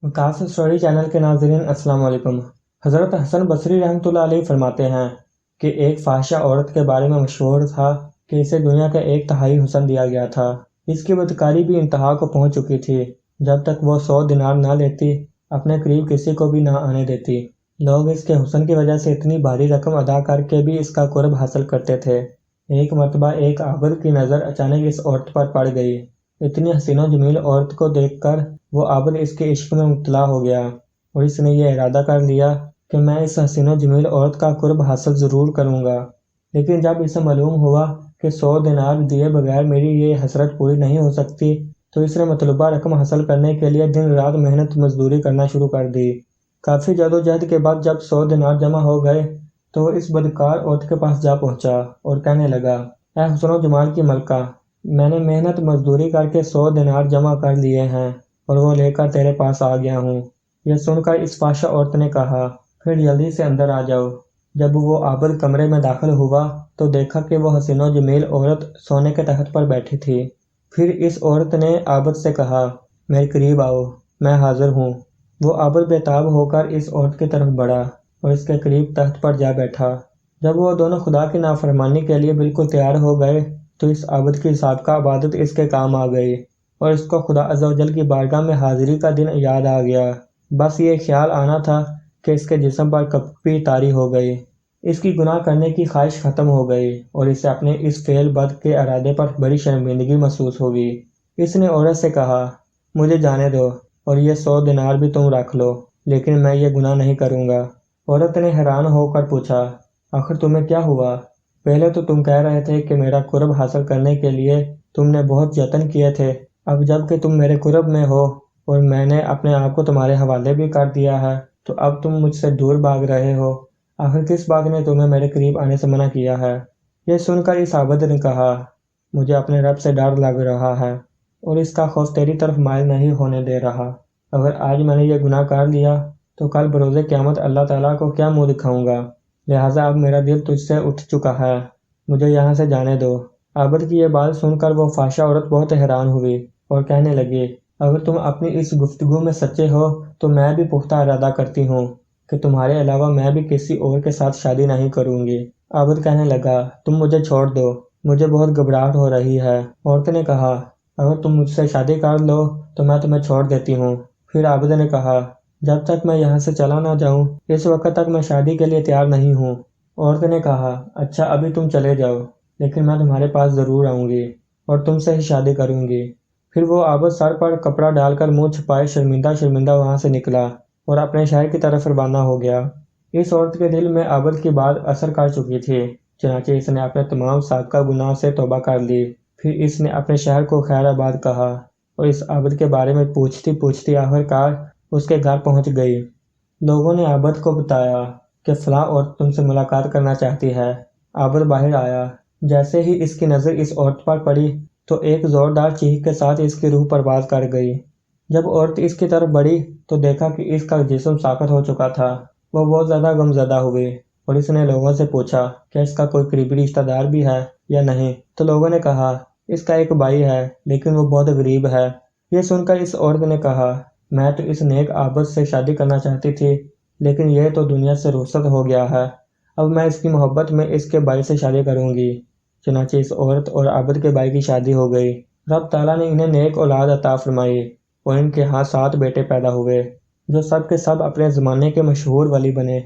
وقاص story channel کے ناظرین السلام علیکم۔ حضرت حسن بصری رحمۃ اللہ علیہ فرماتے ہیں کہ ایک فاحشہ عورت کے بارے میں مشہور تھا کہ اسے دنیا کا 1/3 حسن دیا گیا تھا۔ اس کی بدکاری بھی انتہا کو پہنچ چکی تھی، جب تک وہ 100 دینار نہ لیتی اپنے قریب کسی کو بھی نہ آنے دیتی۔ لوگ اس کے حسن کی وجہ سے اتنی بھاری رقم ادا کر کے بھی اس کا قرب حاصل کرتے تھے۔ ایک مرتبہ ایک عابد کی نظر اچانک اس عورت پر پڑ گئی۔ اتنی حسین و جمیل عورت کو دیکھ کر وہ عابد اس کے عشق میں مبتلا ہو گیا اور اس نے یہ ارادہ کر لیا کہ میں اس حسین و جمیل عورت کا قرب حاصل ضرور کروں گا۔ لیکن جب اسے معلوم ہوا کہ 100 دینار دیے بغیر میری یہ حسرت پوری نہیں ہو سکتی، تو اس نے مطلوبہ رقم حاصل کرنے کے لیے دن رات محنت مزدوری کرنا شروع کر دی۔ کافی جدوجہد کے بعد جب 100 دینار جمع ہو گئے تو وہ اس بدکار عورت کے پاس جا پہنچا اور کہنے لگا، اے حسن و جمال کی ملکہ، میں نے محنت مزدوری کر کے 100 دینار جمع کر لیے ہیں اور وہ لے کر تیرے پاس آ گیا ہوں۔ یہ سن کر اس فحشہ عورت نے کہا، پھر جلدی سے اندر آ جاؤ۔ جب وہ عابد کمرے میں داخل ہوا تو دیکھا کہ وہ حسین و جمیل عورت سونے کے تخت پر بیٹھی تھی۔ پھر اس عورت نے عابد سے کہا، میرے قریب آؤ، میں حاضر ہوں۔ وہ عابد بے تاب ہو کر اس عورت کی طرف بڑھا اور اس کے قریب تخت پر جا بیٹھا۔ جب وہ دونوں خدا کی نافرمانی کے لیے بالکل تیار ہو گئے تو اس عابد کی سابقہ عبادت اس کے کام آ گئی اور اس کو خدا عز و جل کی بارگاہ میں حاضری کا دن یاد آ گیا۔ بس یہ خیال آنا تھا کہ اس کے جسم پر کپی طاری ہو گئی، اس کی گناہ کرنے کی خواہش ختم ہو گئی اور اسے اپنے اس فعل بد کے ارادے پر بڑی شرمندگی محسوس ہوگی۔ اس نے عورت سے کہا، مجھے جانے دو اور یہ 100 دینار بھی تم رکھ لو، لیکن میں یہ گناہ نہیں کروں گا۔ عورت نے حیران ہو کر پوچھا، آخر تمہیں کیا ہوا؟ پہلے تو تم کہہ رہے تھے کہ میرا قرب حاصل کرنے کے لیے تم نے بہت جتن کیے تھے، اب جب کہ تم میرے قرب میں ہو اور میں نے اپنے آپ کو تمہارے حوالے بھی کر دیا ہے تو اب تم مجھ سے دور بھاگ رہے ہو۔ آخر کس بات نے تمہیں میرے قریب آنے سے منع کیا ہے؟ یہ سن کر اس عابد نے کہا، مجھے اپنے رب سے ڈر لگ رہا ہے اور اس کا خوف تیری طرف مائل نہیں ہونے دے رہا۔ اگر آج میں نے یہ گناہ کر لیا تو کل بروز قیامت اللہ تعالیٰ کو کیا منہ دکھاؤں گا، لہٰذا اب میرا دل تجھ سے اٹھ چکا ہے، مجھے یہاں سے جانے دو۔ عابد کی یہ بات سن کر وہ فحشہ عورت بہت حیران ہوئی اور کہنے لگی، اگر تم اپنی اس گفتگو میں سچے ہو تو میں بھی پختہ ارادہ کرتی ہوں کہ تمہارے علاوہ میں بھی کسی اور کے ساتھ شادی نہیں کروں گی۔ عابد کہنے لگا، تم مجھے چھوڑ دو، مجھے بہت گھبراہٹ ہو رہی ہے۔ عورت نے کہا، اگر تم مجھ سے شادی کر لو تو میں تمہیں چھوڑ دیتی ہوں۔ پھر عابد نے کہا، جب تک میں یہاں سے چلا نہ جاؤں اس وقت تک میں شادی کے لیے تیار نہیں ہوں۔ عورت نے کہا، اچھا ابھی تم چلے جاؤ، لیکن میں تمہارے پاس ضرور آؤں گی اور تم سے ہی شادی کروں گی۔ پھر وہ عابد سر پر کپڑا ڈال کر منہ چھپائے شرمندہ شرمندہ وہاں سے نکلا اور اپنے شہر کی طرف روانہ ہو گیا۔ اس عورت کے دل میں عابد کی بات اثر کر چکی تھی، چنانچہ اس نے اپنے تمام سابقہ گناہ سے توبہ کر لی۔ پھر اس نے اپنے شہر کو خیر آباد کہا اور اس عابد کے بارے میں پوچھتی پوچھتی آخرکار اس کے گھر پہنچ گئی۔ لوگوں نے عابد کو بتایا کہ فلاں عورت تم سے ملاقات کرنا چاہتی ہے۔ عابد باہر آیا، جیسے ہی اس کی نظر اس عورت پر پڑی تو ایک زوردار چیخ کے ساتھ اس کی روح پرواز کر گئی۔ جب عورت اس کی طرف بڑھی تو دیکھا کہ اس کا جسم ساخت ہو چکا تھا۔ وہ بہت زیادہ غمزدہ ہوئی اور اس نے لوگوں سے پوچھا کہ اس کا کوئی قریبی رشتہ دار بھی ہے یا نہیں، تو لوگوں نے کہا، اس کا ایک بھائی ہے لیکن وہ بہت غریب ہے۔ یہ سن کر اس عورت نے کہا، میں تو اس نیک عابد سے شادی کرنا چاہتی تھی، لیکن یہ تو دنیا سے رخصت ہو گیا ہے، اب میں اس کی محبت میں اس کے بھائی سے شادی کروں گی۔ چنانچہ اس عورت اور عابد کے بھائی کی شادی ہو گئی۔ رب تعالیٰ نے انہیں نیک اولاد عطا فرمائی اور ان کے ہاں 7 بیٹے پیدا ہوئے جو سب کے سب اپنے زمانے کے مشہور ولی بنے۔